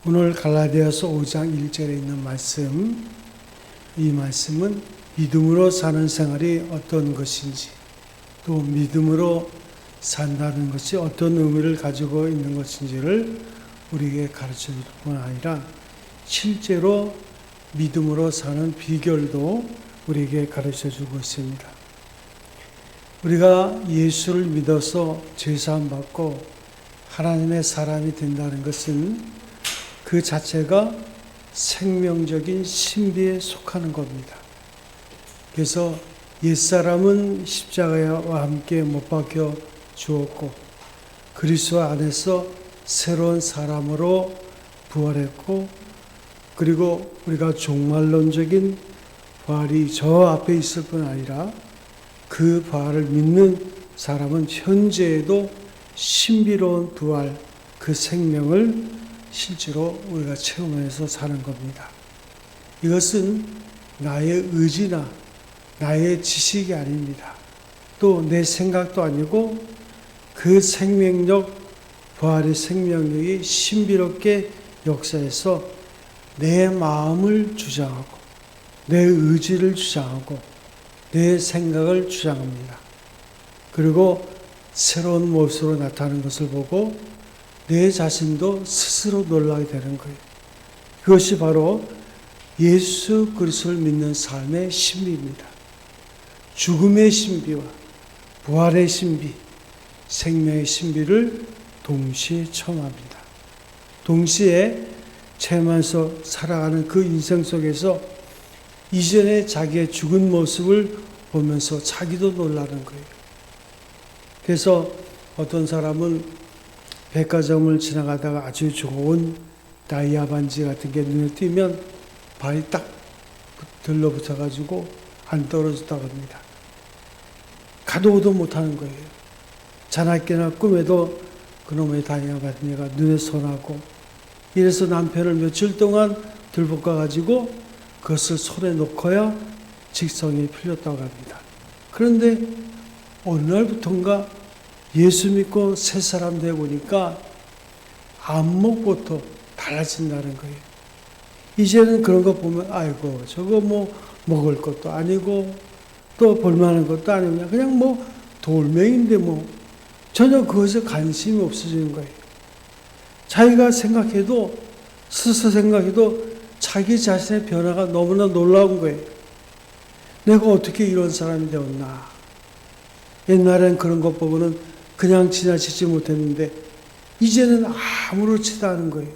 오늘 갈라디아서 5장 1절에 있는 말씀, 이 말씀은 믿음으로 사는 생활이 어떤 것인지, 또 믿음으로 산다는 것이 어떤 의미를 가지고 있는 것인지를 우리에게 가르쳐 줄 뿐 아니라 실제로 믿음으로 사는 비결도 우리에게 가르쳐 주고 있습니다. 우리가 예수를 믿어서 죄사함 받고 하나님의 사람이 된다는 것은 그 자체가 생명적인 신비에 속하는 겁니다. 그래서 옛사람은 십자가와 함께 못 박혀 주었고 그리스도 안에서 새로운 사람으로 부활했고, 그리고 우리가 종말론적인 부활이 저 앞에 있을 뿐 아니라 그 부활을 믿는 사람은 현재에도 신비로운 부활, 그 생명을 실제로 우리가 체험해서 사는 겁니다. 이것은 나의 의지나 나의 지식이 아닙니다. 또 내 생각도 아니고 그 생명력, 부활의 생명력이 신비롭게 역사해서 내 마음을 주장하고 내 의지를 주장하고 내 생각을 주장합니다. 그리고 새로운 모습으로 나타나는 것을 보고 내 자신도 스스로 놀라게 되는 거예요. 그것이 바로 예수 그리스도를 믿는 삶의 신비입니다. 죽음의 신비와 부활의 신비, 생명의 신비를 동시에 체험합니다. 동시에 체험하면서 살아가는 그 인생 속에서 이전에 자기의 죽은 모습을 보면서 자기도 놀라는 거예요. 그래서 어떤 사람은 백화점을 지나가다가 아주 좋은 다이아 반지 같은 게 눈에 띄면 발이 딱 들러붙어가지고 안 떨어졌다고 합니다. 가도 오도 못하는 거예요. 자나깨나 꿈에도 그놈의 다이아 반지가 눈에 선하고, 이래서 남편을 며칠 동안 들볶아가지고 그것을 손에 놓고야 직성이 풀렸다고 합니다. 그런데 어느 날부턴가 예수 믿고 새 사람 되어 보니까 안목부터 달라진다는 거예요. 이제는 그런 거 보면 아이고 저거 뭐 먹을 것도 아니고 또 볼만한 것도 아니고 그냥 뭐 돌멩이인데 뭐 전혀 그것에 관심이 없어지는 거예요. 자기가 생각해도, 스스로 생각해도 자기 자신의 변화가 너무나 놀라운 거예요. 내가 어떻게 이런 사람이 되었나. 옛날엔 그런 것 보고는 그냥 지나치지 못했는데 이제는 아무렇지도 않은 거예요.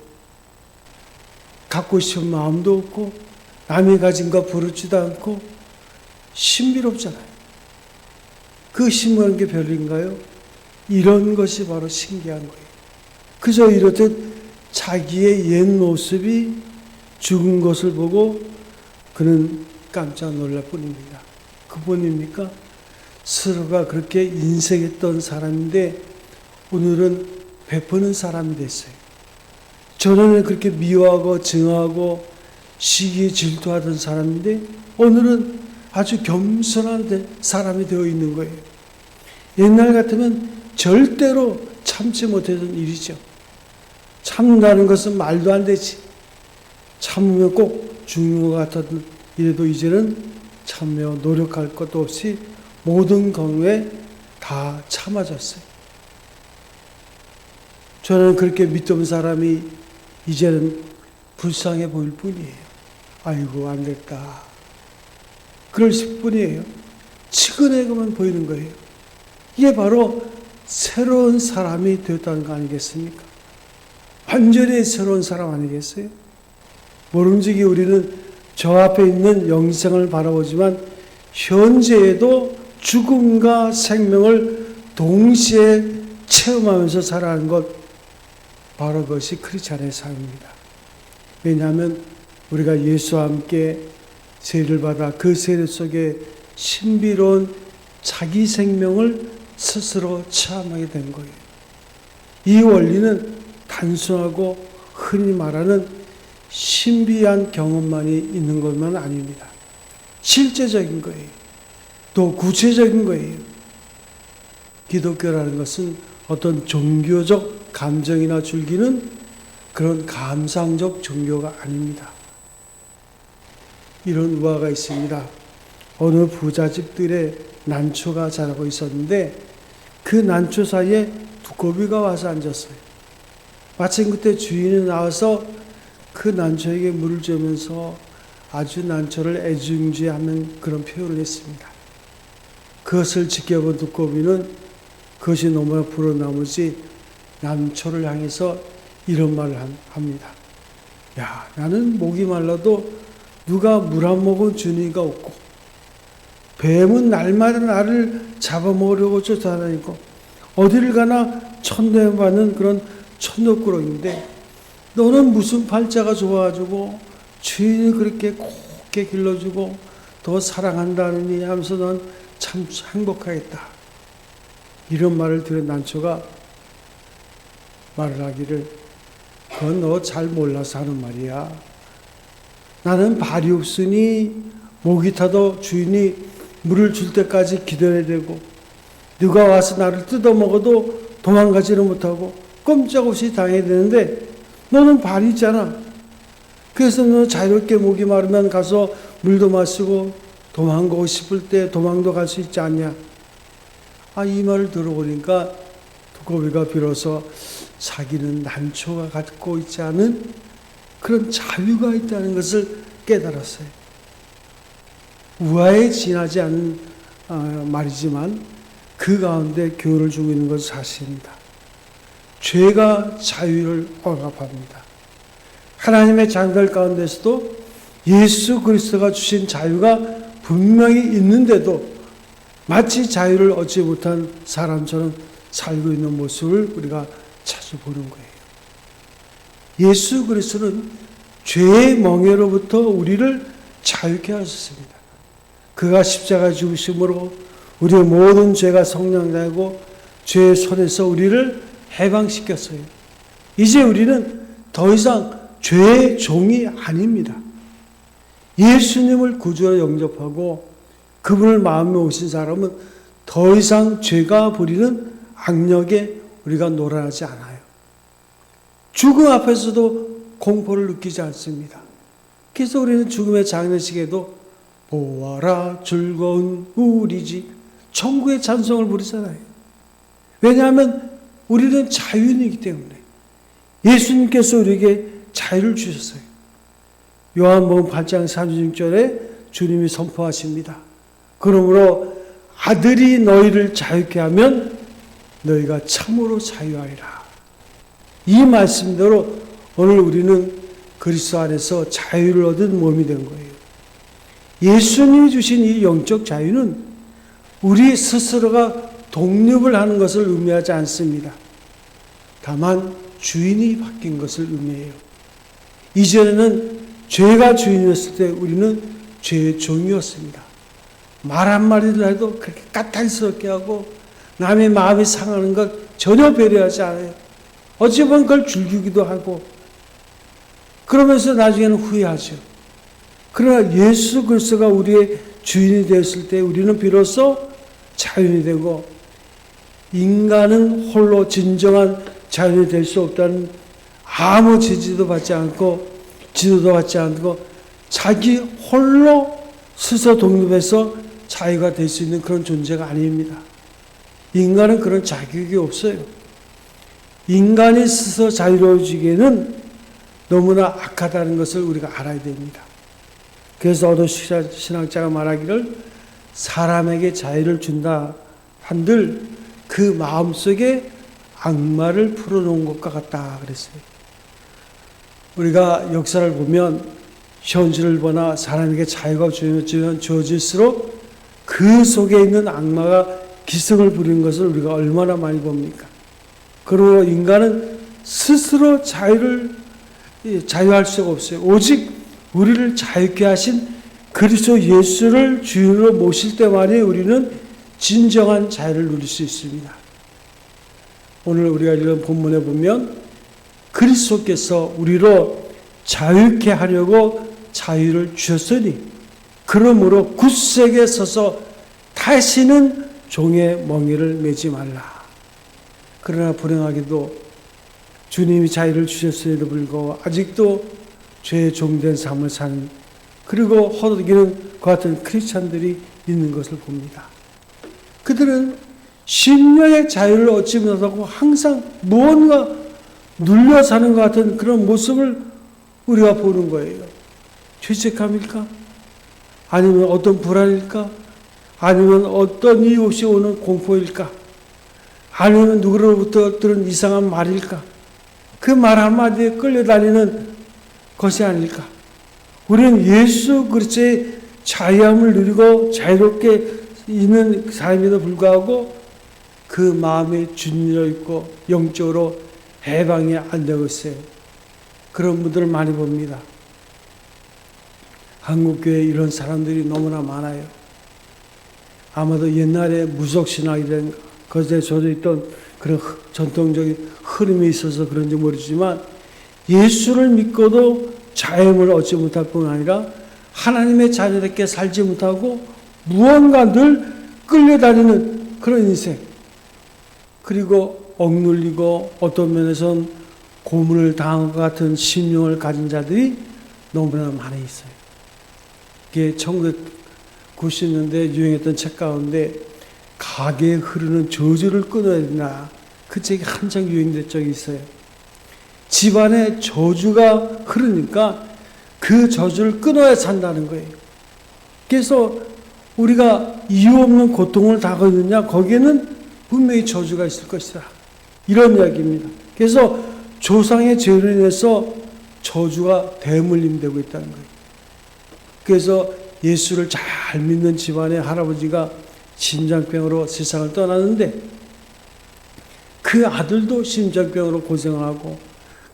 갖고 싶은 마음도 없고 남이 가진 거 부르지도 않고 신비롭잖아요. 그 신비한 게 별인가요? 이런 것이 바로 신기한 거예요. 그저 이렇듯 자기의 옛 모습이 죽은 것을 보고 그는 깜짝 놀랄 뿐입니다. 그뿐입니까? 스스로가 그렇게 인색했던 사람인데 오늘은 베푸는 사람이 됐어요. 전에는 그렇게 미워하고 증오하고 시기에 질투하던 사람인데 오늘은 아주 겸손한 사람이 되어 있는 거예요. 옛날 같으면 절대로 참지 못했던 일이죠. 참는다는 것은 말도 안 되지. 참으면 꼭 죽는 것 같았던 이래도 이제는 참며 노력할 것도 없이 모든 경우에 다 참아졌어요. 저는 그렇게 믿던 사람이 이제는 불쌍해 보일 뿐이에요. 아이고 안 됐다. 그럴 뿐이에요. 치근해만 보이는 거예요. 이게 바로 새로운 사람이 되었다는 거 아니겠습니까? 완전히 새로운 사람 아니겠어요? 모름지기 우리는 저 앞에 있는 영생을 바라보지만 현재에도 죽음과 생명을 동시에 체험하면서 살아가는 것, 바로 그것이 크리스찬의 삶입니다. 왜냐하면 우리가 예수와 함께 세례를 받아 그 세례 속에 신비로운 자기 생명을 스스로 체험하게 된 거예요. 이 원리는 단순하고 흔히 말하는 신비한 경험만이 있는 것만 아닙니다. 실제적인 거예요. 또 구체적인 거예요. 기독교라는 것은 어떤 종교적 감정이나 줄기는 그런 감상적 종교가 아닙니다. 이런 우화가 있습니다. 어느 부잣집들의 난초가 자라고 있었는데 그 난초 사이에 두꺼비가 와서 앉았어요. 마침 그때 주인이 나와서 그 난초에게 물을 주면서 아주 난초를 애증지하는 그런 표현을 했습니다. 그것을 지켜본 두꺼비는 그것이 너무나 부러운 나머지 난초를 향해서 이런 말을 합니다. 야, 나는 목이 말라도 누가 물 한 모금 주는 이가 없고 뱀은 날마다 나를 잡아먹으려고 쫓아다니고 어디를 가나 천대받는 그런 천덕꾸러기인데 너는 무슨 팔자가 좋아가지고 주인이 그렇게 곱게 길러주고 더 사랑한다느니 하면서 넌 참 행복하겠다. 이런 말을 들은 난초가 말을 하기를 그건 너 잘 몰라서 하는 말이야. 나는 발이 없으니 목이 타도 주인이 물을 줄 때까지 기다려야 되고 누가 와서 나를 뜯어먹어도 도망가지를 못하고 꼼짝없이 당해야 되는데 너는 발이 있잖아. 그래서 너 자유롭게 목이 마르면 가서 물도 마시고 도망가고 싶을 때 도망도 갈 수 있지 않냐. 이 말을 들어보니까 두꺼비가 비로소 자기는 난초가 갖고 있지 않은 그런 자유가 있다는 것을 깨달았어요. 우아에 지나지 않은 말이지만 그 가운데 교훈을 주고 있는 것은 사실입니다. 죄가 자유를 억압합니다. 하나님의 자녀들 가운데서도 예수 그리스도가 주신 자유가 분명히 있는데도 마치 자유를 얻지 못한 사람처럼 살고 있는 모습을 우리가 자주 보는 거예요. 예수 그리스도는 죄의 멍에로부터 우리를 자유케 하셨습니다. 그가 십자가 죽으심으로 우리의 모든 죄가 성량되고 죄의 손에서 우리를 해방시켰어요. 이제 우리는 더 이상 죄의 종이 아닙니다. 예수님을 구주로 영접하고 그분을 마음에 오신 사람은 더 이상 죄가 부리는 악력에 우리가 놀아나지 않아요. 죽음 앞에서도 공포를 느끼지 않습니다. 그래서 우리는 죽음의 장례식에도 보아라 즐거운 우리 집 천국의 찬송을 부르잖아요. 왜냐하면 우리는 자유인이기 때문에 예수님께서 우리에게 자유를 주셨어요. 요한복음 8장 36절에 주님이 선포하십니다. 그러므로 아들이 너희를 자유케 하면 너희가 참으로 자유하리라. 이 말씀대로 오늘 우리는 그리스도 안에서 자유를 얻은 몸이 된 거예요. 예수님이 주신 이 영적 자유는 우리 스스로가 독립을 하는 것을 의미하지 않습니다. 다만 주인이 바뀐 것을 의미해요. 이전에는 죄가 주인이었을 때 우리는 죄의 종이었습니다. 말 한마디를 해도 그렇게 까탈스럽게 하고 남의 마음이 상하는 것 전혀 배려하지 않아요. 어찌 보면 그걸 즐기기도 하고 그러면서 나중에는 후회하죠. 그러나 예수 그리스도가 우리의 주인이 되었을 때 우리는 비로소 자유인이 되고 인간은 홀로 진정한 자유인이 될 수 없다는 아무 지지도 받지 않고 지도도 받지 않고 자기 홀로 스스로 독립해서 자유가 될 수 있는 그런 존재가 아닙니다. 인간은 그런 자격이 없어요. 인간이 스스로 자유로워지기에는 너무나 악하다는 것을 우리가 알아야 됩니다. 그래서 어느 신학자가 말하기를 사람에게 자유를 준다 한들 그 마음속에 악마를 풀어놓은 것과 같다 그랬어요. 우리가 역사를 보면 현실을 보나 사람에게 자유가 주어질수록 그 속에 있는 악마가 기승을 부리는 것을 우리가 얼마나 많이 봅니까? 그러므로 인간은 스스로 자유할 수가 없어요. 오직 우리를 자유케 하신 그리스도 예수를 주인으로 모실 때만이 우리는 진정한 자유를 누릴 수 있습니다. 오늘 우리가 읽은 본문에 보면 그리스도께서 우리로 자유케 하려고 자유를 주셨으니 그러므로 굳세게 서서 다시는 종의 멍에를 매지 말라. 그러나 불행하게도 주님이 자유를 주셨음에도 불구하고 아직도 죄의 종된 삶을 사는, 그리고 허덕이는 그 같은 크리스찬들이 있는 것을 봅니다. 그들은 심령의 자유를 얻지 못하고 항상 무언가 눌려 사는 것 같은 그런 모습을 우리가 보는 거예요. 죄책감일까? 아니면 어떤 불안일까? 아니면 어떤 이유 없이 오는 공포일까? 아니면 누구로부터 들은 이상한 말일까? 그 말 한마디에 끌려다니는 것이 아닐까? 우리는 예수 그리스도의 자유함을 누리고 자유롭게 있는 삶에도 불구하고 그 마음에 준열어 있고 영적으로 해방이 안 되고 있어요. 그런 분들을 많이 봅니다. 한국교회에 이런 사람들이 너무나 많아요. 아마도 옛날에 무속신앙이라는 것에 젖어 있던 그런 전통적인 흐름이 있어서 그런지 모르지만 예수를 믿고도 자유함을 얻지 못할 뿐 아니라 하나님의 자녀답게 살지 못하고 무언가 늘 끌려다니는 그런 인생, 그리고 억눌리고 어떤 면에선 고문을 당한 것 같은 심령을 가진 자들이 너무나 많이 있어요. 이게 1990년대에 유행했던 책 가운데 가게에 흐르는 저주를 끊어야 된다, 그 책이 한창 유행된 적이 있어요. 집안에 저주가 흐르니까 그 저주를 끊어야 산다는 거예요. 그래서 우리가 이유 없는 고통을 당하느냐, 거기에는 분명히 저주가 있을 것이다, 이런 이야기입니다. 그래서 조상의 죄로 인해서 저주가 대물림되고 있다는 거예요. 그래서 예수를 잘 믿는 집안의 할아버지가 심장병으로 세상을 떠났는데 그 아들도 심장병으로 고생을 하고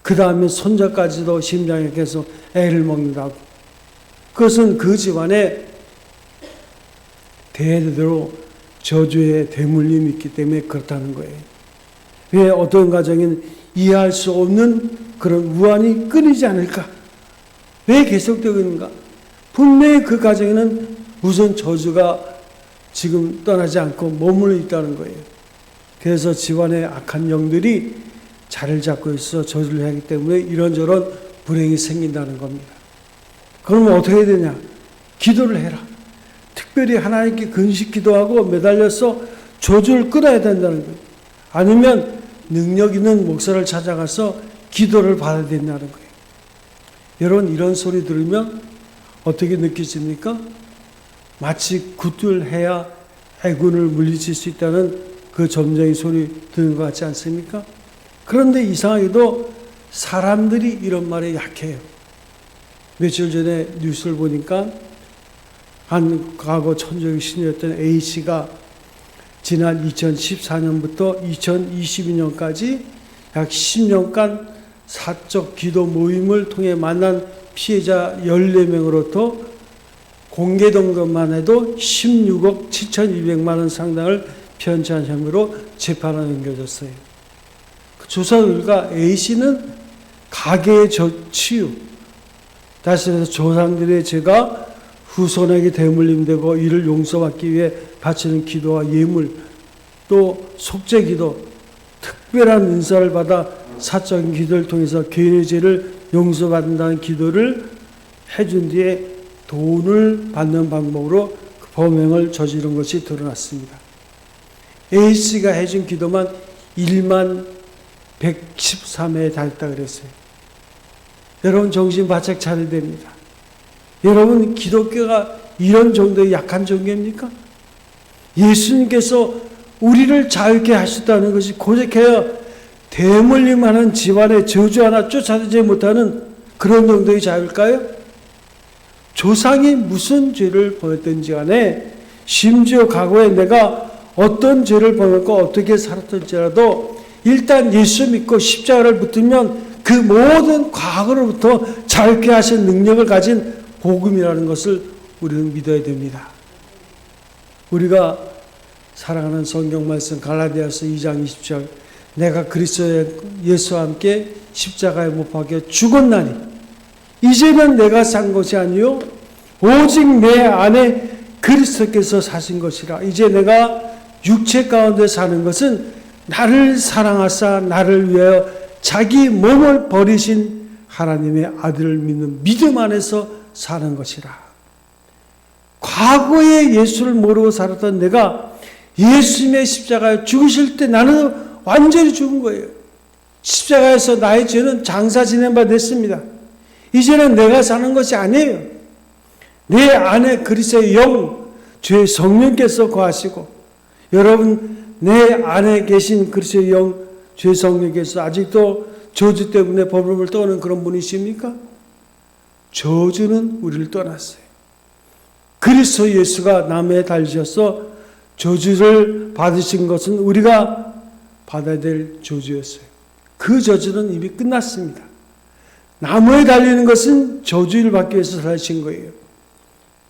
그 다음에 손자까지도 심장에 계속 애를 먹는다고. 그것은 그 집안에 대대로 저주의 대물림이 있기 때문에 그렇다는 거예요. 왜 어떤 가정에는 이해할 수 없는 그런 우환이 끊이지 않을까? 왜 계속되고 있는가? 분명히 그 가정에는 무슨 저주가 지금 떠나지 않고 머물러 있다는 거예요. 그래서 집안의 악한 영들이 자리를 잡고 있어 저주를 하기 때문에 이런저런 불행이 생긴다는 겁니다. 그러면 어떻게 해야 되냐? 기도를 해라. 특별히 하나님께 근식 기도하고 매달려서 저주를 끊어야 된다는 거예요. 아니면 능력 있는 목사를 찾아가서 기도를 받아야 된다는 거예요. 여러분, 이런 소리 들으면 어떻게 느끼십니까? 마치 굿을 해야 해군을 물리칠 수 있다는 그 점쟁이 소리 듣는 것 같지 않습니까? 그런데 이상하게도 사람들이 이런 말에 약해요. 며칠 전에 뉴스를 보니까 한 과거 천주교 신이었던 A씨가 지난 2014년부터 2022년까지 약 10년간 사적 기도 모임을 통해 만난 피해자 14명으로부터 공개된 것만 해도 16억 7,200만 원 상당을 편취한 혐의로 재판에 넘겨졌어요. 그 조사 결과 A씨는 가계의 치유, 다시 말해서 조상들의 죄가 후손에게 대물림되고 이를 용서받기 위해 바치는 기도와 예물, 또 속죄 기도, 특별한 은사를 받아 사적인 기도를 통해서 개인의 죄를 용서받는다는 기도를 해준 뒤에 돈을 받는 방법으로 그 범행을 저지른 것이 드러났습니다. A씨가 해준 기도만 1만 113회에 달했다 그랬어요. 여러분, 정신 바짝 차려야 됩니다. 여러분, 기독교가 이런 정도의 약한 종교입니까? 예수님께서 우리를 자유케 하셨다는 것이 고백해야 대물림하는 집안에 저주 하나 쫓아내지 못하는 그런 정도의 자유일까요? 조상이 무슨 죄를 범했든지 간에, 심지어 과거에 내가 어떤 죄를 범했고 어떻게 살았던지라도 일단 예수 믿고 십자가를 붙으면 그 모든 과거로부터 자유케 하신 능력을 가진 복음이라는 것을 우리는 믿어야 됩니다. 우리가 사랑하는 성경 말씀 갈라디아서 2장 20절, 내가 그리스도 예수와 함께 십자가에 못 박혀 죽었나니 이제는 내가 산 것이 아니요 오직 내 안에 그리스도께서 사신 것이라. 이제 내가 육체 가운데 사는 것은 나를 사랑하사 나를 위하여 자기 몸을 버리신 하나님의 아들을 믿는 믿음 안에서 사는 것이라. 과거에 예수를 모르고 살았던 내가 예수님의 십자가에 죽으실 때 나는 완전히 죽은 거예요. 십자가에서 나의 죄는 장사 지낸 바 됐습니다. 이제는 내가 사는 것이 아니에요. 내 안에 그리스도의 영, 주의 성령께서 거하시고, 여러분 내 안에 계신 그리스도의 영, 주의 성령께서 아직도 저주 때문에 법을 떠는 그런 분이십니까? 저주는 우리를 떠났어요. 그리스도 예수가 나무에 달리셔서 저주를 받으신 것은 우리가 받아야 될 저주였어요. 그 저주는 이미 끝났습니다. 나무에 달리는 것은 저주를 받기 위해서 살으신 거예요.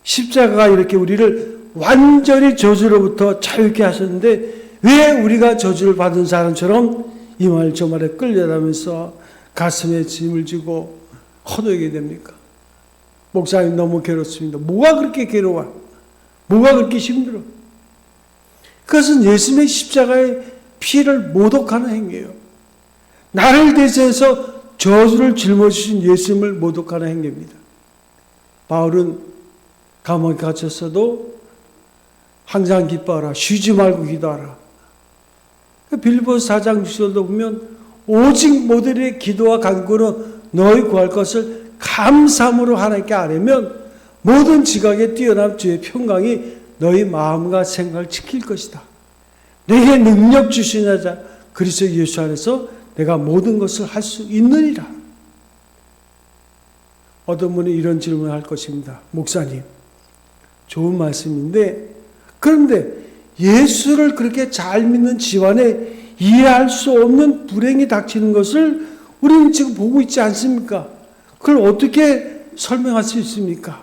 십자가가 이렇게 우리를 완전히 저주로부터 자유케 하셨는데 왜 우리가 저주를 받은 사람처럼 이 말 저 말에 끌려다면서 가슴에 짐을 지고 허덕이게 됩니까? 목사님 너무 괴롭습니다. 뭐가 그렇게 괴로워? 뭐가 그렇게 힘들어? 그것은 예수님의 십자가의 피를 모독하는 행위예요. 나를 대신해서 저주를 짊어지신 예수님을 모독하는 행위입니다. 바울은 감옥에 갇혔어도 항상 기뻐하라. 쉬지 말고 기도하라. 빌립보서 4장 6절도 보면 오직 모델의 기도와 간구는 너희 구할 것을 감사함으로 하나님께 아뢰면 모든 지각에 뛰어난 주의 평강이 너희 마음과 생각을 지킬 것이다. 내게 능력 주시는 자 그리스도 예수 안에서 내가 모든 것을 할 수 있느니라. 어떤 분이 이런 질문을 할 것입니다. 목사님, 좋은 말씀인데 그런데 예수를 그렇게 잘 믿는 집안에 이해할 수 없는 불행이 닥치는 것을 우리는 지금 보고 있지 않습니까? 그걸 어떻게 설명할 수 있습니까?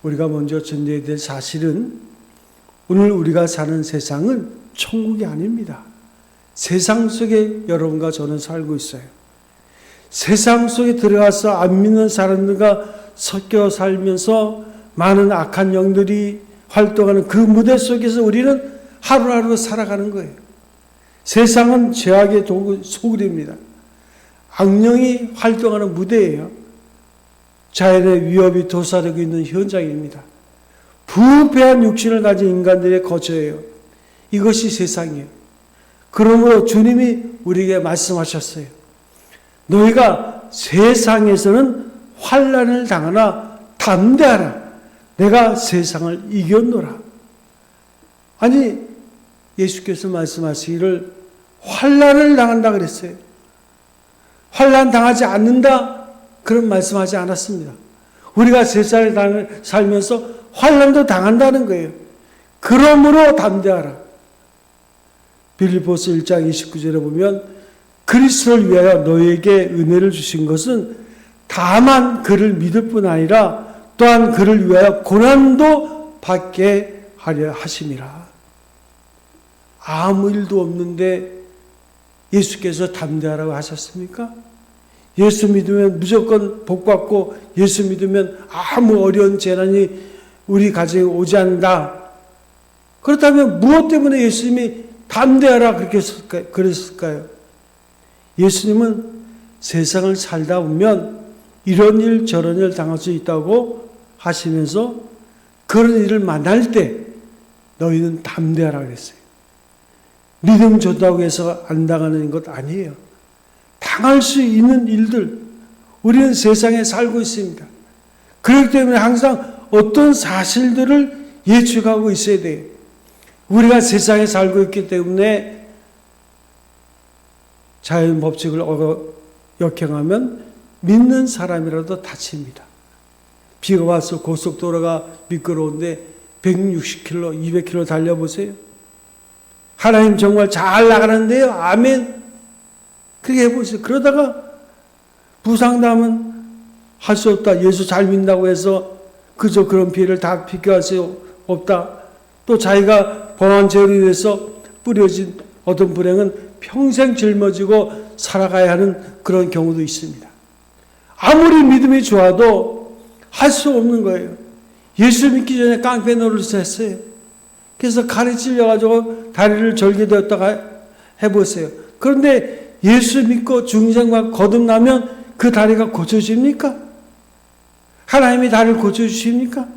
우리가 먼저 전제해야 될 사실은 오늘 우리가 사는 세상은 천국이 아닙니다. 세상 속에 여러분과 저는 살고 있어요. 세상 속에 들어가서 안 믿는 사람들과 섞여 살면서 많은 악한 영들이 활동하는 그 무대 속에서 우리는 하루하루 살아가는 거예요. 세상은 죄악의 소굴입니다. 악령이 활동하는 무대예요. 자연의 위협이 도사리고 있는 현장입니다. 부패한 육신을 가진 인간들의 거처예요. 이것이 세상이에요. 그러므로 주님이 우리에게 말씀하셨어요. 너희가 세상에서는 환난을 당하나 담대하라. 내가 세상을 이겼노라. 아니 예수께서 말씀하시기를 환난을 당한다 그랬어요. 환난 당하지 않는다 그런 말씀하지 않았습니다. 우리가 세상에 살면서 환난도 당한다는 거예요. 그러므로 담대하라. 빌립보서 1장 29절에 보면 그리스도를 위하여 너에게 은혜를 주신 것은 다만 그를 믿을 뿐 아니라 또한 그를 위하여 고난도 받게 하려 하심이라. 아무 일도 없는데 예수께서 담대하라고 하셨습니까? 예수 믿으면 무조건 복 받고 예수 믿으면 아무 어려운 재난이 우리 가정에 오지 않는다. 그렇다면 무엇 때문에 예수님이 담대하라 그렇게 그랬을까요? 예수님은 세상을 살다 보면 이런 일 저런 일 당할 수 있다고 하시면서 그런 일을 만날 때 너희는 담대하라 그랬어요. 믿음 좋다고 해서 안 당하는 것 아니에요. 당할 수 있는 일들 우리는 세상에 살고 있습니다. 그렇기 때문에 항상 어떤 사실들을 예측하고 있어야 돼요. 우리가 세상에 살고 있기 때문에 자연 법칙을 역행하면 믿는 사람이라도 다칩니다. 비가 와서 고속도로가 미끄러운데 160km, 200km 달려보세요. 하나님 정말 잘 나가는데요. 아멘. 그렇게 해보세요. 그러다가 부상당하면 할 수 없다. 예수 잘 믿는다고 해서 그저 그런 피해를 다 비교할 수 없다. 또 자기가 범한 죄로 인해서 뿌려진 어떤 불행은 평생 짊어지고 살아가야 하는 그런 경우도 있습니다. 아무리 믿음이 좋아도 할 수 없는 거예요. 예수 믿기 전에 깡패 노릇을 했어요. 그래서 칼에 찔려가지고 다리를 절게 되었다가 해보세요. 그런데 예수 믿고 중생과 거듭나면 그 다리가 고쳐집니까? 하나님이 다리를 고쳐주십니까?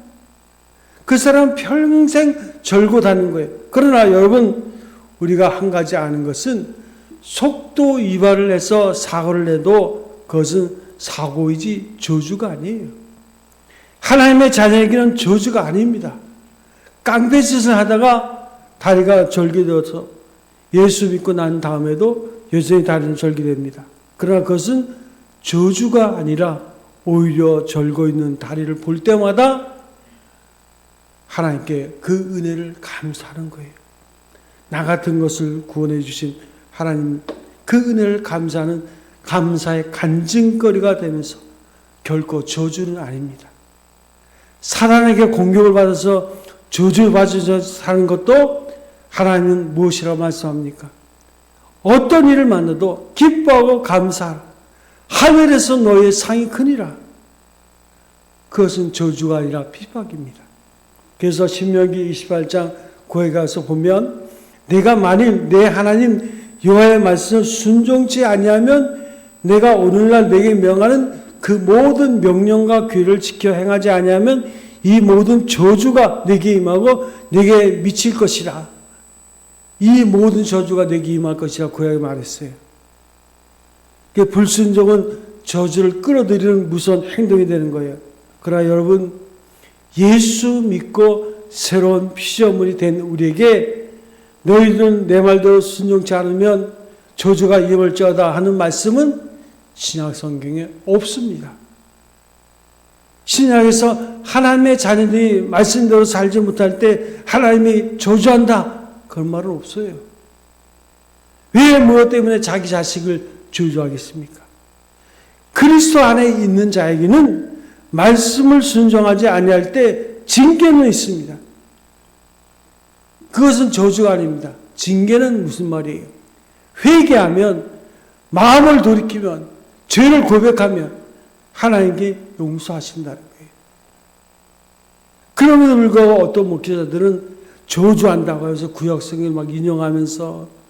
그 사람은 평생 절고 다니는 거예요. 그러나 여러분, 우리가 한 가지 아는 것은 속도 위반을 해서 사고를 내도 그것은 사고이지 저주가 아니에요. 하나님의 자녀에게는 저주가 아닙니다. 깡패짓을 하다가 다리가 절개되어서 예수 믿고 난 다음에도 여전히 다리는 절개됩니다. 그러나 그것은 저주가 아니라 오히려 절고 있는 다리를 볼 때마다 하나님께 그 은혜를 감사하는 거예요. 나 같은 것을 구원해 주신 하나님, 그 은혜를 감사하는 감사의 간증거리가 되면서 결코 저주는 아닙니다. 사단에게 공격을 받아서 저주받아서 사는 것도 하나님은 무엇이라고 말씀합니까? 어떤 일을 만나도 기뻐하고 감사하라. 하늘에서 너의 상이 크니라. 그것은 저주가 아니라 핍박입니다. 그래서 신명기 28장 9에 가서 보면 내가 만일 내 하나님 여호와의 말씀을 순종치 아니하면 내가 오늘날 내게 명하는 그 모든 명령과 규례를 지켜 행하지 아니하면 이 모든 저주가 내게 임하고 내게 미칠 것이라. 이 모든 저주가 내게 임할 것이라 구약에 말했어요. 불순종은 저주를 끌어들이는 무서운 행동이 되는 거예요. 그러나 여러분, 예수 믿고 새로운 피조물이 된 우리에게 너희들은 내 말대로 순종치 않으면 저주가 임할지어다 하는 말씀은 신약 성경에 없습니다. 신약에서 하나님의 자녀들이 말씀대로 살지 못할 때 하나님이 저주한다, 그런 말은 없어요. 왜 무엇 때문에 자기 자식을 저주하겠습니까? 그리스도 안에 있는 자에게는 말씀을 순종하지 아니할 때 징계는 있습니다. 그것은 저주가 아닙니다. 징계는 무슨 말이에요? 회개하면, 마음을 돌이키면, 죄를 고백하면 하나님께 용서하신다는 거예요. 그럼에도 불구하고 어떤 목회자들은 저주한다고 해서 구약성경을 막 인용하면서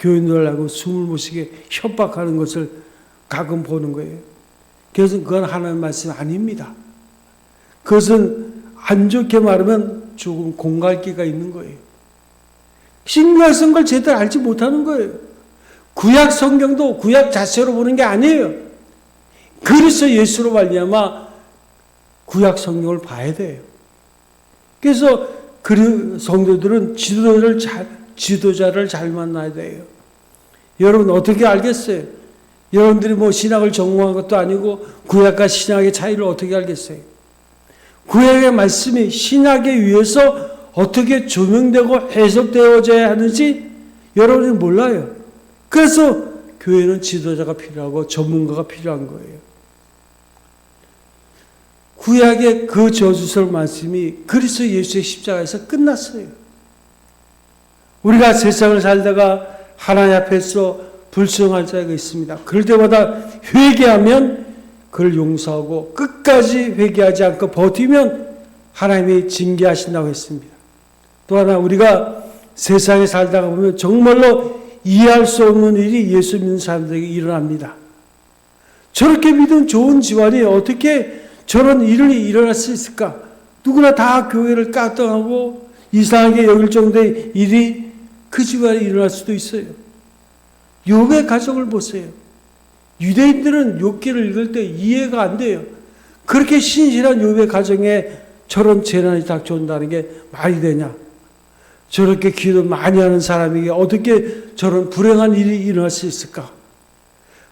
교인들하고 숨을 못 쉬게 협박하는 것을 가끔 보는 거예요. 그래서 그건 하나님의 말씀이 아닙니다. 그것은 안 좋게 말하면 조금 공갈기가 있는 거예요. 신구약 성경을 제대로 알지 못하는 거예요. 구약 성경도 구약 자체로 보는 게 아니에요. 그리스도 예수로 말미암아 구약 성경을 봐야 돼요. 그래서 그 성도들은 지도자를 잘 만나야 돼요. 여러분 어떻게 알겠어요? 여러분들이 뭐 신학을 전공한 것도 아니고 구약과 신약의 차이를 어떻게 알겠어요? 구약의 말씀이 신학에 의해서 어떻게 조명되고 해석되어져야 하는지 여러분이 몰라요. 그래서 교회는 지도자가 필요하고 전문가가 필요한 거예요. 구약의 그 저주설 말씀이 그리스도 예수의 십자가에서 끝났어요. 우리가 세상을 살다가 하나님 앞에서 불순종할 자가 있습니다. 그럴 때마다 회개하면 그를 용서하고 끝까지 회개하지 않고 버티면 하나님이 징계하신다고 했습니다. 또 하나 우리가 세상에 살다가 보면 정말로 이해할 수 없는 일이 예수 믿는 사람들에게 일어납니다. 저렇게 믿은 좋은 집안이 어떻게 저런 일이 일어날 수 있을까? 누구나 다 교회를 까떡하고 이상하게 여길 정도의 일이 그 집안에 일어날 수도 있어요. 욥의 가정을 보세요. 유대인들은 욥기를 읽을 때 이해가 안 돼요. 그렇게 신실한 욥의 가정에 저런 재난이 닥쳐온다는 게 말이 되냐? 저렇게 기도 많이 하는 사람에게 어떻게 저런 불행한 일이 일어날 수 있을까?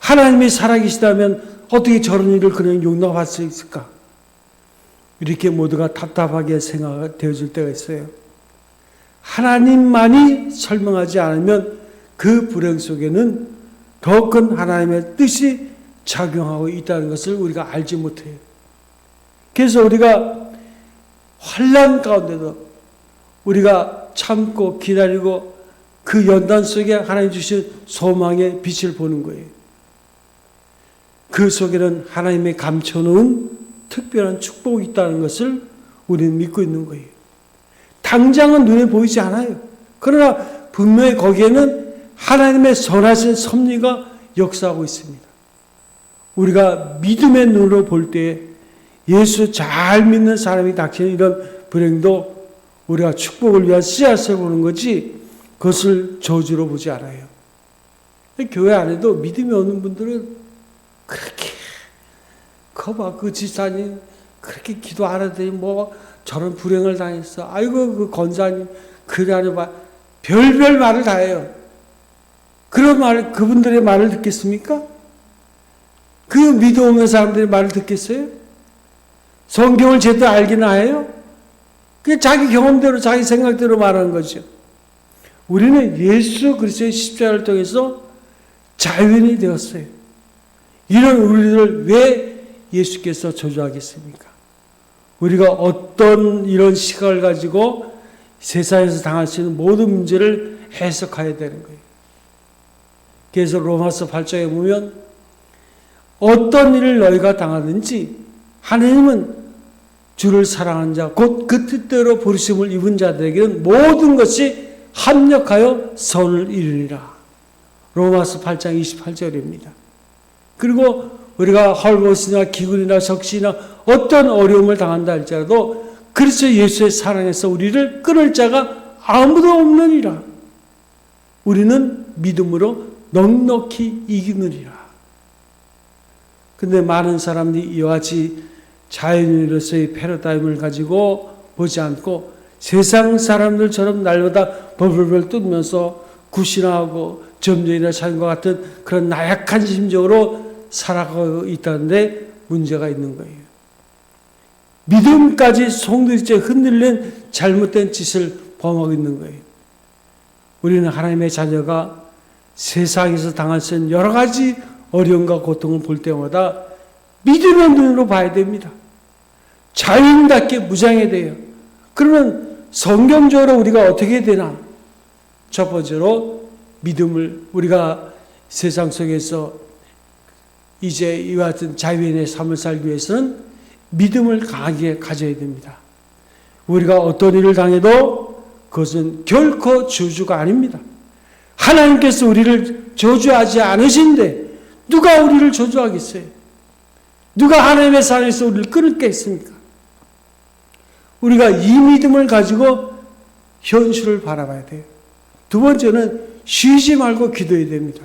하나님이 살아계시다면 어떻게 저런 일을 그냥 용납할 수 있을까? 이렇게 모두가 답답하게 생각되어질 때가 있어요. 하나님만이 설명하지 않으면 그 불행 속에는 더 큰 하나님의 뜻이 작용하고 있다는 것을 우리가 알지 못해요. 그래서 우리가 환난 가운데도 우리가 참고 기다리고 그 연단 속에 하나님 주신 소망의 빛을 보는 거예요. 그 속에는 하나님의 감춰놓은 특별한 축복이 있다는 것을 우리는 믿고 있는 거예요. 당장은 눈에 보이지 않아요. 그러나 분명히 거기에는 하나님의 선하신 섭리가 역사하고 있습니다. 우리가 믿음의 눈으로 볼 때 예수 잘 믿는 사람이 닥치는 이런 불행도 우리가 축복을 위한 씨앗을 보는 거지 그것을 저주로 보지 않아요. 교회 안에도 믿음이 없는 분들은 그렇게 거봐 그 집사님 그렇게 기도 안 하더니 뭐 저런 불행을 당했어. 아이고 그 권사님 그래 안에 봐 별별 말을 다 해요. 그런 말 그분들의 말을 듣겠습니까? 그 믿음 없는 사람들의 말을 듣겠어요? 성경을 제대로 알기는 해요? 그게 자기 경험대로 자기 생각대로 말하는 거죠. 우리는 예수 그리스도의 십자가를 통해서 자유인이 되었어요. 이런 우리를 왜 예수께서 저주하겠습니까? 우리가 어떤 이런 시각을 가지고 세상에서 당할 수 있는 모든 문제를 해석해야 되는 거예요. 그래서 로마서 8장에 보면 어떤 일을 너희가 당하든지 하나님은 주를 사랑하는 자 곧 그 뜻대로 부르심을 입은 자들에게는 모든 것이 합력하여 선을 이루리라. 로마서 8장 28절입니다. 그리고 우리가 헐벗으나 기근이나 적시나 어떤 어려움을 당한다 할지라도 그리스도 예수의 사랑에서 우리를 끊을 자가 아무도 없느니라. 우리는 믿음으로 넉넉히 이기느니라. 근데 많은 사람들이 이와 같이 자연인으로서의 패러다임을 가지고 보지 않고 세상 사람들처럼 날마다 벌벌벌 떨면서 구신하고 점쟁이나 자연과 같은 그런 나약한 심정으로 살아가고 있다는데 문제가 있는 거예요. 믿음까지 송두리째 흔들린 잘못된 짓을 범하고 있는 거예요. 우리는 하나님의 자녀가 세상에서 당할 수 있는 여러 가지 어려움과 고통을 볼 때마다 믿음의 눈으로 봐야 됩니다. 자유인답게 무장해야 돼요. 그러면 성경적으로 우리가 어떻게 해야 되나? 첫 번째로 믿음을 우리가 세상 속에서 이제 이와 같은 자유인의 삶을 살기 위해서는 믿음을 강하게 가져야 됩니다. 우리가 어떤 일을 당해도 그것은 결코 저주가 아닙니다. 하나님께서 우리를 저주하지 않으신데 누가 우리를 저주하겠어요? 누가 하나님의 사랑에서 우리를 끊겠습니까? 우리가 이 믿음을 가지고 현실을 바라봐야 돼요. 두 번째는 쉬지 말고 기도해야 됩니다.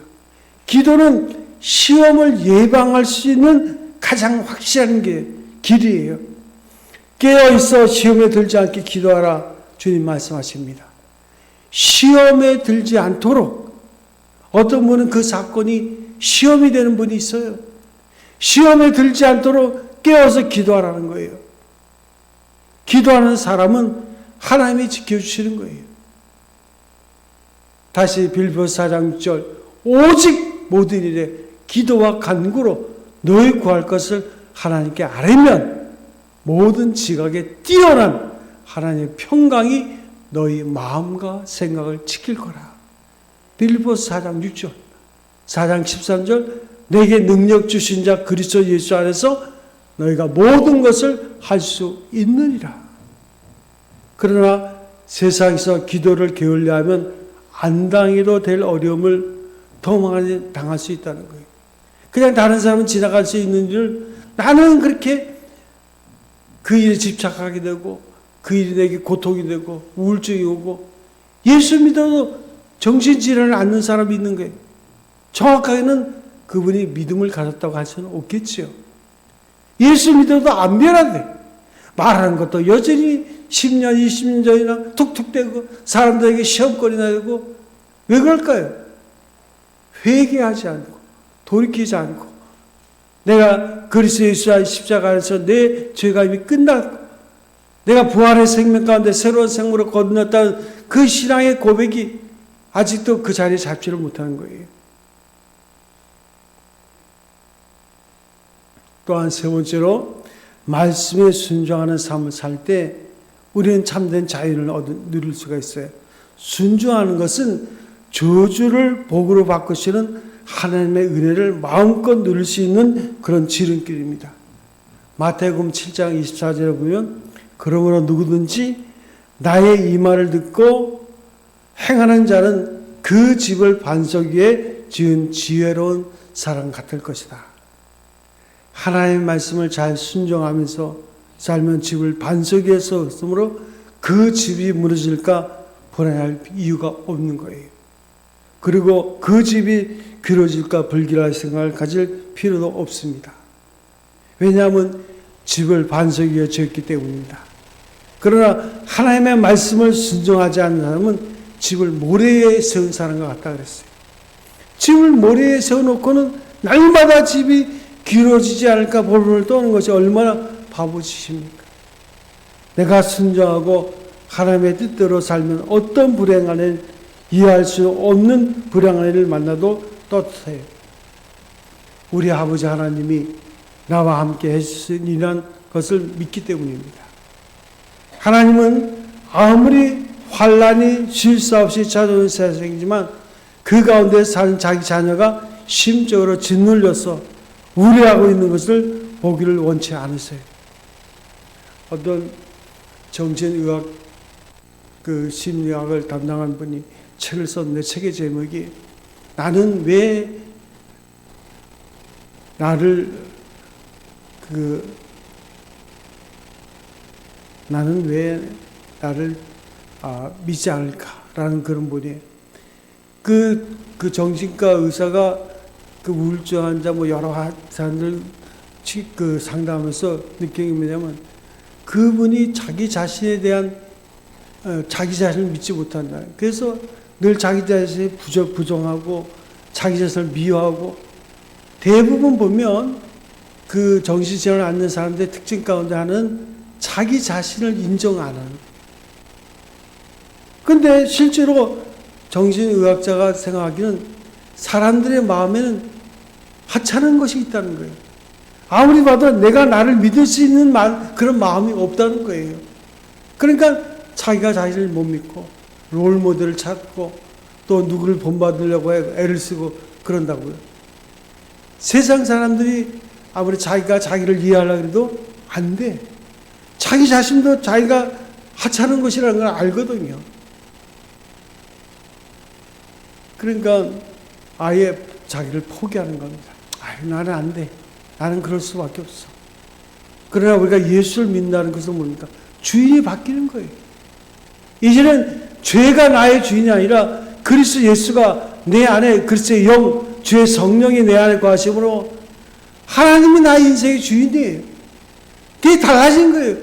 기도는 시험을 예방할 수 있는 가장 확실한 길이에요. 깨어있어 시험에 들지 않게 기도하라 주님 말씀하십니다. 시험에 들지 않도록 어떤 분은 그 사건이 시험이 되는 분이 있어요. 시험에 들지 않도록 깨어서 기도하라는 거예요. 기도하는 사람은 하나님이 지켜주시는 거예요. 다시 빌보서 4장 6절 오직 모든 일에 기도와 간구로 너희 구할 것을 하나님께 아뢰면 모든 지각에 뛰어난 하나님의 평강이 너희 마음과 생각을 지킬 거라. 빌보서 4장 6절 4장 13절 내게 능력 주신 자 그리스도 예수 안에서 너희가 모든 것을 할 수 있느니라. 그러나 세상에서 기도를 게을리하면 안 당해도 될 어려움을 더 많이 당할 수 있다는 거예요. 그냥 다른 사람은 지나갈 수 있는 일을 나는 그렇게 그 일에 집착하게 되고 그 일이 내게 고통이 되고 우울증이 오고 예수 믿어도 정신질환을 앓는 사람이 있는 거예요. 정확하게는 그분이 믿음을 가졌다고 할 수는 없겠지요. 예수 믿어도 안 변한대. 말하는 것도 여전히 10년, 20년 전이나 툭툭대고 사람들에게 시험거리나 되고 왜 그럴까요? 회개하지 않고 돌이키지 않고 내가 그리스도 예수의 십자가 안에서 내 죄가 이미 끝났고 내가 부활의 생명 가운데 새로운 생명으로 거듭났다는 그 신앙의 고백이 아직도 그 자리에 잡지를 못하는 거예요. 또한 세 번째로 말씀에 순종하는 삶을 살 때 우리는 참된 자유를 누릴 수가 있어요. 순종하는 것은 저주를 복으로 바꾸시는 하나님의 은혜를 마음껏 누릴 수 있는 그런 지름길입니다. 마태복음 7장 24절에 보면 그러므로 누구든지 나의 이 말을 듣고 행하는 자는 그 집을 반석 위에 지은 지혜로운 사람 같을 것이다. 하나님의 말씀을 잘 순종하면서 살면 집을 반석 위에 세웠으므로 그 집이 무너질까 불안할 이유가 없는 거예요. 그리고 그 집이 괴로워질까 불길할 생각을 가질 필요도 없습니다. 왜냐하면 집을 반석 위에 지었기 때문입니다. 그러나 하나님의 말씀을 순종하지 않는 사람은 집을 모래에 세운 사람과 같다 그랬어요. 집을 모래에 세워놓고는 날마다 집이 기울어지지 않을까 볼문을 떠는 것이 얼마나 바보짓입니까? 내가 순종하고 하나님의 뜻대로 살면 어떤 불행한 이해할 수 없는 불행한 일을 만나도 떳떳해요. 우리 아버지 하나님이 나와 함께 해주시는 것을 믿기 때문입니다. 하나님은 아무리 환란이 쉴 새 없이 찾아오는 세상이지만 그 가운데 사는 자기 자녀가 심적으로 짓눌려서 우려하고 있는 것을 보기를 원치 않으세요. 어떤 정신의학 심리학을 담당한 분이 책을 썼는데 책의 제목이 나는 왜 나를 믿지 않을까라는 그런 분이에요. 그 정신과 의사가 그 우울증 환자 여러 사람들 상담하면서 느낀 게 뭐냐면 그분이 자기 자신에 대한 자기 자신을 믿지 못한다. 그래서 늘 자기 자신이 부정하고 자기 자신을 미워하고 대부분 보면 그 정신질환을 앓는 사람들의 특징 가운데 하나는 자기 자신을 인정 안 하는. 근데 실제로 정신의학자가 생각하기는 사람들의 마음에는 하찮은 것이 있다는 거예요. 아무리 봐도 내가 나를 믿을 수 있는 그런 마음이 없다는 거예요. 그러니까 자기가 자신을 못 믿고 롤모델을 찾고 또 누구를 본받으려고 애를 쓰고 그런다고요. 세상 사람들이 아무리 자기가 자기를 이해하려고 해도 안 돼. 자기 자신도 자기가 하찮은 것이라는 걸 알거든요. 그러니까 아예 자기를 포기하는 겁니다. 나는 안 돼. 나는 그럴 수밖에 없어. 그러나 우리가 예수를 믿는다는 것은 뭡니까? 주인이 바뀌는 거예요. 이제는 죄가 나의 주인이 아니라 그리스도 예수가 내 안에 그리스도의 영, 주의 성령이 내 안에 거하심으로 하나님이 나의 인생의 주인이에요. 그게 달라진 거예요.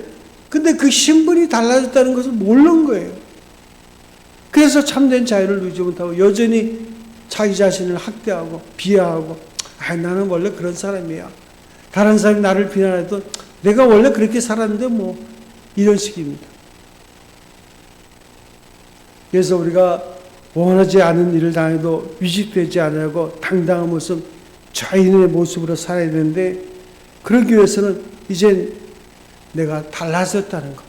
근데 그 신분이 달라졌다는 것을 모르는 거예요. 그래서 참된 자유를 누리지 못하고 여전히 자기 자신을 학대하고 비하하고 나는 원래 그런 사람이야. 다른 사람이 나를 비난해도 내가 원래 그렇게 살았는데 이런 식입니다. 그래서 우리가 원하지 않은 일을 당해도 위축되지 않으려고 당당한 모습, 자인의 모습으로 살아야 되는데 그러기 위해서는 이제 내가 달라졌다는 것.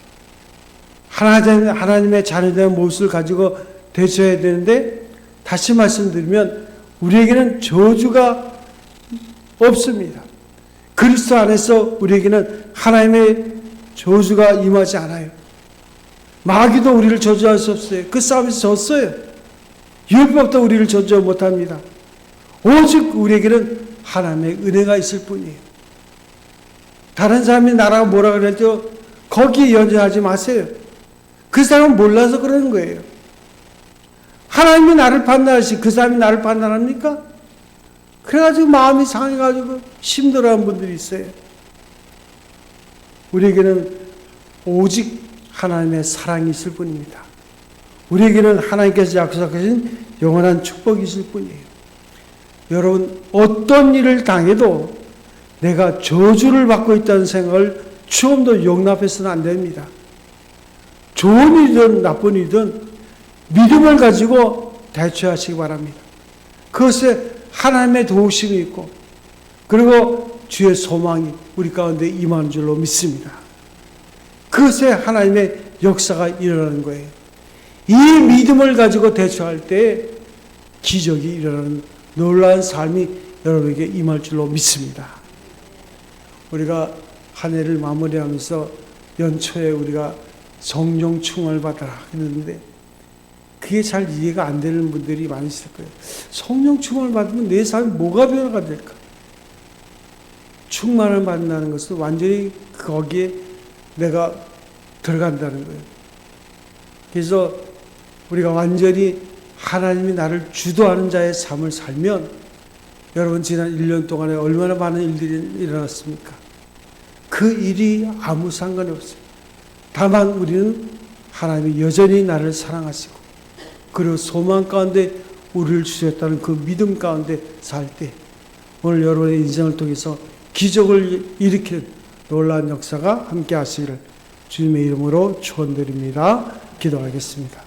하나님의 자녀된 모습을 가지고 되셔야 되는데 다시 말씀드리면 우리에게는 저주가 없습니다. 그리스도 안에서 우리에게는 하나님의 저주가 임하지 않아요. 마귀도 우리를 저주할 수 없어요. 그 싸움에서 졌어요. 율법도 우리를 저주 못합니다. 오직 우리에게는 하나님의 은혜가 있을 뿐이에요. 다른 사람이 나라가 뭐라 그래도 거기에 연연하지 마세요. 그 사람은 몰라서 그러는 거예요. 하나님이 나를 판단하시, 그 사람이 나를 판단합니까? 그래가지고 마음이 상해가지고 힘들어하는 분들이 있어요. 우리에게는 오직 하나님의 사랑이 있을 뿐입니다. 우리에게는 하나님께서 약속하신 영원한 축복이 있을 뿐이에요. 여러분, 어떤 일을 당해도 내가 저주를 받고 있다는 생각을 추움도 용납해서는 안 됩니다. 좋은 일이든 나쁜 일이든 믿음을 가지고 대처하시기 바랍니다. 그것에 하나님의 도우심이 있고 그리고 주의 소망이 우리 가운데 임하는 줄로 믿습니다. 그것에 하나님의 역사가 일어나는 거예요. 이 믿음을 가지고 대처할 때 기적이 일어나는 놀라운 삶이 여러분에게 임할 줄로 믿습니다. 우리가 한 해를 마무리하면서 연초에 우리가 성령 충만을 받아라 했는데 그게 잘 이해가 안 되는 분들이 많으실 거예요. 성령 충만을 받으면 내 삶이 뭐가 변화가 될까? 충만을 받는다는 것은 완전히 거기에 내가 들어간다는 거예요. 그래서 우리가 완전히 하나님이 나를 주도하는 자의 삶을 살면 여러분 지난 1년 동안에 얼마나 많은 일들이 일어났습니까? 그 일이 아무 상관이 없어요. 다만 우리는 하나님이 여전히 나를 사랑하시고 그리고 소망 가운데 우리를 주셨다는 그 믿음 가운데 살 때 오늘 여러분의 인생을 통해서 기적을 일으키는 놀라운 역사가 함께 하시기를 주님의 이름으로 축원드립니다. 기도하겠습니다.